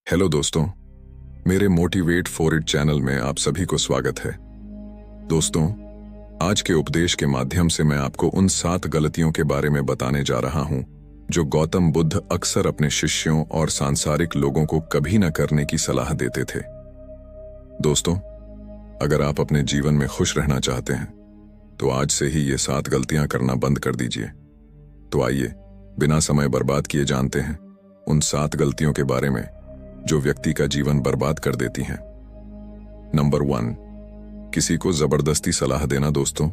Hello दोस्तों, मेरे motivate for it channel में आप सभी को स्वागत है। दोस्तों, आज के उपदेश के माध्यम से मैं आपको उन 7 गलतियों के बारे में बताने जा रहा हूं जो गौतम बुद्ध अक्सर अपने शिष्यों और सांसारिक लोगों को कभी न करने की सलाह देते थे। दोस्तों, अगर आप अपने जीवन में खुश रहना चाहते हैं तो आज से ही ये 7 गलतियां करना बंद कर दीजिए। तो आइए बिना समय बर्बाद किए जानते हैं उन 7 गलतियों के बारे में जो व्यक्ति का जीवन बर्बाद कर देती हैं। नंबर 1, किसी को जबरदस्ती सलाह देना। दोस्तों,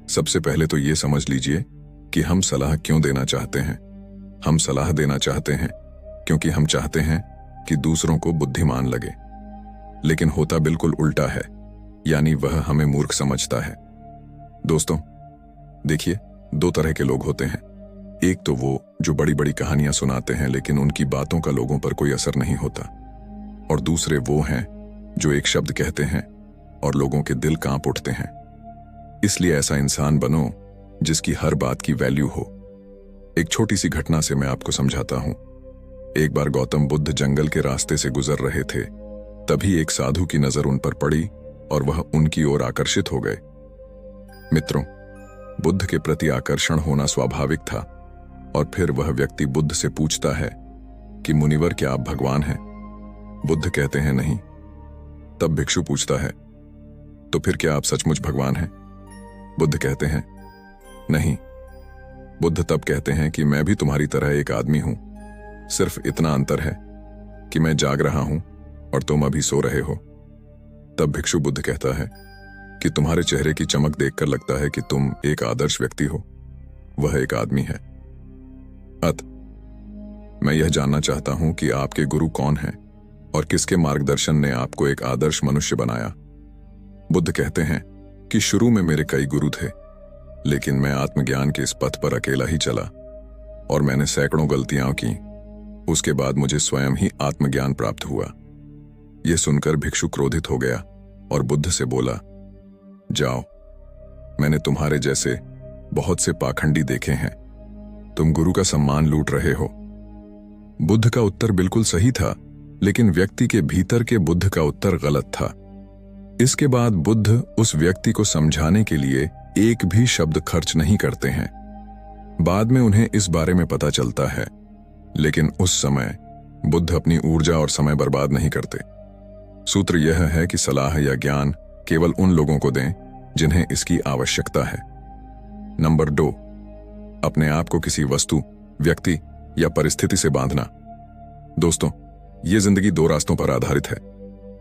सबसे पहले तो ये समझ लीजिए कि हम सलाह क्यों देना चाहते हैं। हम सलाह देना चाहते हैं क्योंकि हम चाहते हैं कि दूसरों को बुद्धिमान लगे, लेकिन होता बिल्कुल उल्टा है, यानी वह हमें मूर्ख समझता है। दोस्तों, देखिए, 2 तरह के लोग होते हैं। एक तो वो जो बड़ी बड़ी कहानियां सुनाते हैं लेकिन उनकी बातों का लोगों पर कोई असर नहीं होता, और दूसरे वो हैं जो एक शब्द कहते हैं और लोगों के दिल कांप उठते हैं। इसलिए ऐसा इंसान बनो जिसकी हर बात की वैल्यू हो। एक छोटी सी घटना से मैं आपको समझाता हूं। एक बार गौतम बुद्ध जंगल के रास्ते से गुजर रहे थे, तभी एक साधु की नजर उन पर पड़ी और वह उनकी ओर आकर्षित हो गए। मित्रों, बुद्ध के प्रति आकर्षण होना स्वाभाविक था, और फिर वह व्यक्ति बुद्ध से पूछता है कि मुनिवर, क्या आप भगवान हैं? बुद्ध कहते हैं नहीं। तब भिक्षु पूछता है, तो फिर क्या आप सचमुच भगवान हैं? बुद्ध कहते हैं नहीं। बुद्ध तब कहते हैं कि मैं भी तुम्हारी तरह एक आदमी हूं, सिर्फ इतना अंतर है कि मैं जाग रहा हूं और तुम अभी सो रहे हो। तब भिक्षु बुद्ध कहता है कि तुम्हारे चेहरे की चमक देखकर लगता है कि तुम एक आदर्श व्यक्ति हो, वह एक आदमी है। मैं यह जानना चाहता हूं कि आपके गुरु कौन हैं और किसके मार्गदर्शन ने आपको एक आदर्श मनुष्य बनाया। बुद्ध कहते हैं कि शुरू में मेरे कई गुरु थे, लेकिन मैं आत्मज्ञान के इस पथ पर अकेला ही चला और मैंने सैकड़ों गलतियां की। उसके बाद मुझे स्वयं ही आत्मज्ञान प्राप्त हुआ। यह सुनकर भिक्षु क्रोधित हो गया और बुद्ध से बोला, जाओ, मैंने तुम्हारे जैसे बहुत से पाखंडी देखे हैं, तुम गुरु का सम्मान लूट रहे हो। बुद्ध का उत्तर बिल्कुल सही था, लेकिन व्यक्ति के भीतर के बुद्ध का उत्तर गलत था। इसके बाद बुद्ध उस व्यक्ति को समझाने के लिए एक भी शब्द खर्च नहीं करते हैं। बाद में उन्हें इस बारे में पता चलता है, लेकिन उस समय बुद्ध अपनी ऊर्जा और समय बर्बाद नहीं करते। सूत्र यह है कि सलाह या ज्ञान केवल उन लोगों को दें जिन्हें इसकी आवश्यकता है। नंबर 2, अपने आप को किसी वस्तु, व्यक्ति या परिस्थिति से बांधना। दोस्तों, ये जिंदगी 2 रास्तों पर आधारित है।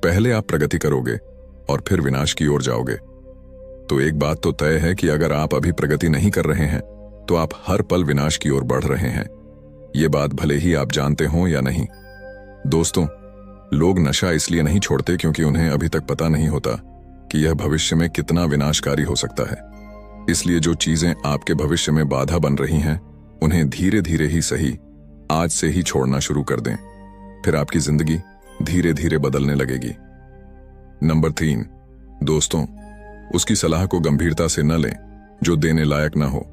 पहले आप प्रगति करोगे और फिर विनाश की ओर जाओगे। तो एक बात तो तय है कि अगर आप अभी प्रगति नहीं कर रहे हैं तो आप हर पल विनाश की ओर बढ़ रहे हैं। ये बात भले ही आप जानते हो या नहीं। दोस्तों, लोग नशा इसलिए नहीं छोड़ते क्योंकि उन्हें अभी तक पता नहीं होता कि यह भविष्य में कितना विनाशकारी हो सकता है। इसलिए जो चीजें आपके भविष्य में बाधा बन रही हैं, उन्हें धीरे धीरे ही सही आज से ही छोड़ना शुरू कर दें, फिर आपकी जिंदगी धीरे धीरे बदलने लगेगी। नंबर 3, दोस्तों, उसकी सलाह को गंभीरता से न लें जो देने लायक न हो।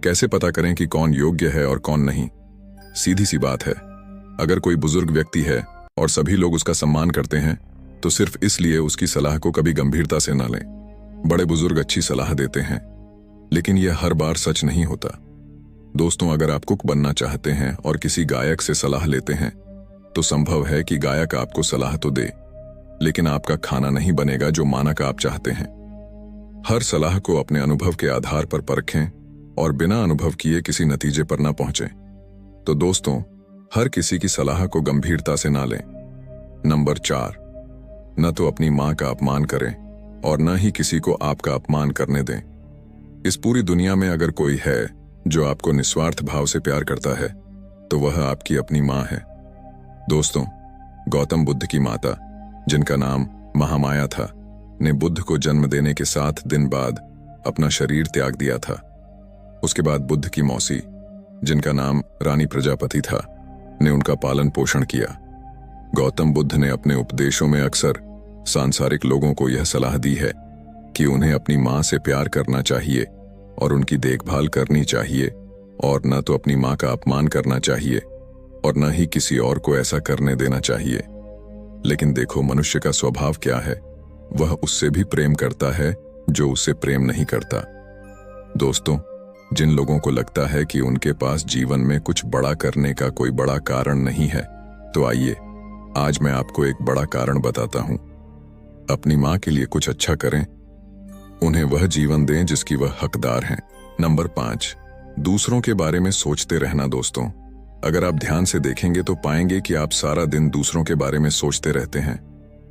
कैसे पता करें कि कौन योग्य है और कौन नहीं? सीधी सी बात है, अगर कोई बुजुर्ग व्यक्ति है और सभी लोग उसका सम्मान करते हैं तो सिर्फ इसलिए उसकी सलाह को कभी गंभीरता से न लें। बड़े बुजुर्ग अच्छी सलाह देते हैं, लेकिन यह हर बार सच नहीं होता। दोस्तों, अगर आप कुक बनना चाहते हैं और किसी गायक से सलाह लेते हैं तो संभव है कि गायक आपको सलाह तो दे, लेकिन आपका खाना नहीं बनेगा जो मानक आप चाहते हैं। हर सलाह को अपने अनुभव के आधार पर परखें और बिना अनुभव किए किसी नतीजे पर ना पहुंचें। तो दोस्तों, हर किसी की सलाह को गंभीरता से ना लें। नंबर 4, न तो अपनी मां का अपमान करें और न ही किसी को आपका अपमान करने दें। इस पूरी दुनिया में अगर कोई है जो आपको निस्वार्थ भाव से प्यार करता है तो वह आपकी अपनी मां है। दोस्तों, गौतम बुद्ध की माता, जिनका नाम महामाया था, ने बुद्ध को जन्म देने के 7 दिन बाद अपना शरीर त्याग दिया था। उसके बाद बुद्ध की मौसी, जिनका नाम रानी प्रजापति था, ने उनका पालन पोषण किया। गौतम बुद्ध ने अपने उपदेशों में अक्सर सांसारिक लोगों को यह सलाह दी है कि उन्हें अपनी मां से प्यार करना चाहिए और उनकी देखभाल करनी चाहिए, और न तो अपनी मां का अपमान करना चाहिए और न ही किसी और को ऐसा करने देना चाहिए। लेकिन देखो मनुष्य का स्वभाव क्या है, वह उससे भी प्रेम करता है जो उसे प्रेम नहीं करता। दोस्तों, जिन लोगों को लगता है कि उनके पास जीवन में कुछ बड़ा करने का कोई बड़ा कारण नहीं है, तो आइए आज मैं आपको एक बड़ा कारण बताता हूं। अपनी मां के लिए कुछ अच्छा करें, उन्हें वह जीवन दें जिसकी वह हकदार हैं। नंबर 5, दूसरों के बारे में सोचते रहना। दोस्तों, अगर आप ध्यान से देखेंगे तो पाएंगे कि आप सारा दिन दूसरों के बारे में सोचते रहते हैं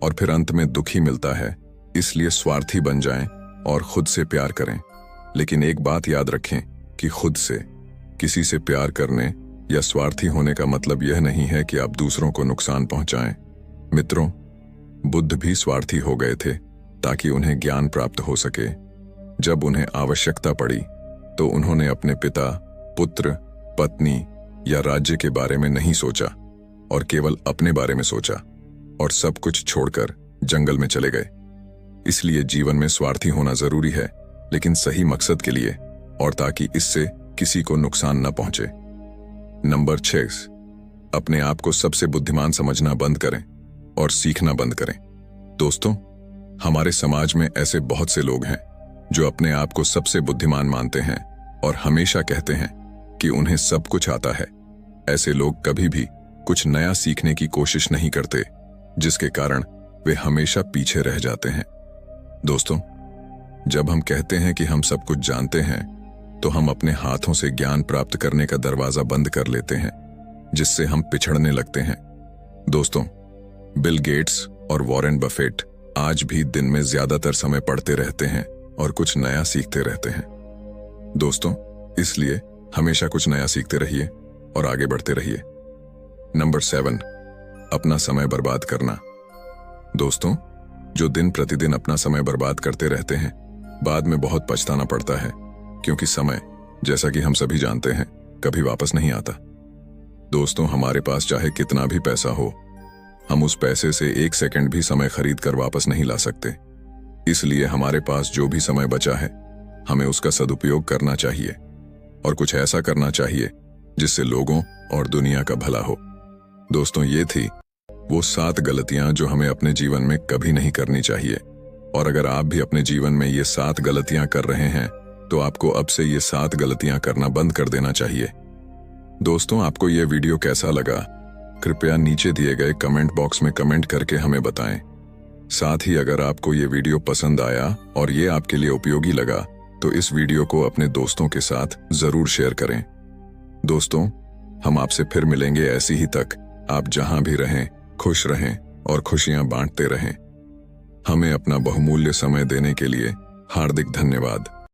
और फिर अंत में दुख ही मिलता है। इसलिए स्वार्थी बन जाएं और खुद से प्यार करें। लेकिन एक बात याद रखें कि खुद से किसी से प्यार करने या स्वार्थी होने का मतलब यह नहीं है कि आप दूसरों को नुकसान पहुंचाएं। मित्रों, बुद्ध भी स्वार्थी हो गए थे ताकि उन्हें ज्ञान प्राप्त हो सके। जब उन्हें आवश्यकता पड़ी तो उन्होंने अपने पिता, पुत्र, पत्नी या राज्य के बारे में नहीं सोचा और केवल अपने बारे में सोचा और सब कुछ छोड़कर जंगल में चले गए। इसलिए जीवन में स्वार्थी होना जरूरी है, लेकिन सही मकसद के लिए और ताकि इससे किसी को नुकसान न पहुंचे। नंबर 6, अपने आप को सबसे बुद्धिमान समझना बंद करें और सीखना बंद करें। दोस्तों, हमारे समाज में ऐसे बहुत से लोग हैं जो अपने आप को सबसे बुद्धिमान मानते हैं और हमेशा कहते हैं कि उन्हें सब कुछ आता है। ऐसे लोग कभी भी कुछ नया सीखने की कोशिश नहीं करते, जिसके कारण वे हमेशा पीछे रह जाते हैं। दोस्तों, जब हम कहते हैं कि हम सब कुछ जानते हैं, तो हम अपने हाथों से ज्ञान प्राप्त करने का दरवाजा बंद कर लेते हैं, जिससे हम पिछड़ने लगते हैं। दोस्तों, बिल गेट्स और वॉरेन बफेट आज भी दिन में ज्यादातर समय पढ़ते रहते हैं और कुछ नया सीखते रहते हैं। दोस्तों, इसलिए हमेशा कुछ नया सीखते रहिए और आगे बढ़ते रहिए। नंबर 7, अपना समय बर्बाद करना। दोस्तों, जो दिन प्रतिदिन अपना समय बर्बाद करते रहते हैं, बाद में बहुत पछताना पड़ता है, क्योंकि समय, जैसा कि हम सभी जानते हैं, कभी वापस नहीं आता। दोस्तों, हमारे पास चाहे कितना भी पैसा हो, हम उस पैसे से 1 सेकंड भी समय खरीद कर वापस नहीं ला सकते। इसलिए हमारे पास जो भी समय बचा है, हमें उसका सदुपयोग करना चाहिए और कुछ ऐसा करना चाहिए जिससे लोगों और दुनिया का भला हो। दोस्तों, ये थी वो 7 गलतियां जो हमें अपने जीवन में कभी नहीं करनी चाहिए। और अगर आप भी अपने जीवन में ये 7 गलतियां कर रहे हैं, तो आपको अब से ये 7 गलतियां करना बंद कर देना चाहिए। दोस्तों, आपको ये वीडियो कैसा लगा? कृपया नीचे दिए गए कमेंट बॉक्स में कमेंट करके हमें बताएं। साथ ही अगर आपको ये वीडियो पसंद आया और ये आपके लिए उपयोगी लगा, तो इस वीडियो को अपने दोस्तों के साथ जरूर शेयर करें। दोस्तों, हम आपसे फिर मिलेंगे ऐसी ही तक। आप जहां भी रहें, खुश रहें और खुशियां बांटते रहें। हमें अपना बहुमूल्य समय देने के लिए हार्दिक धन्यवाद।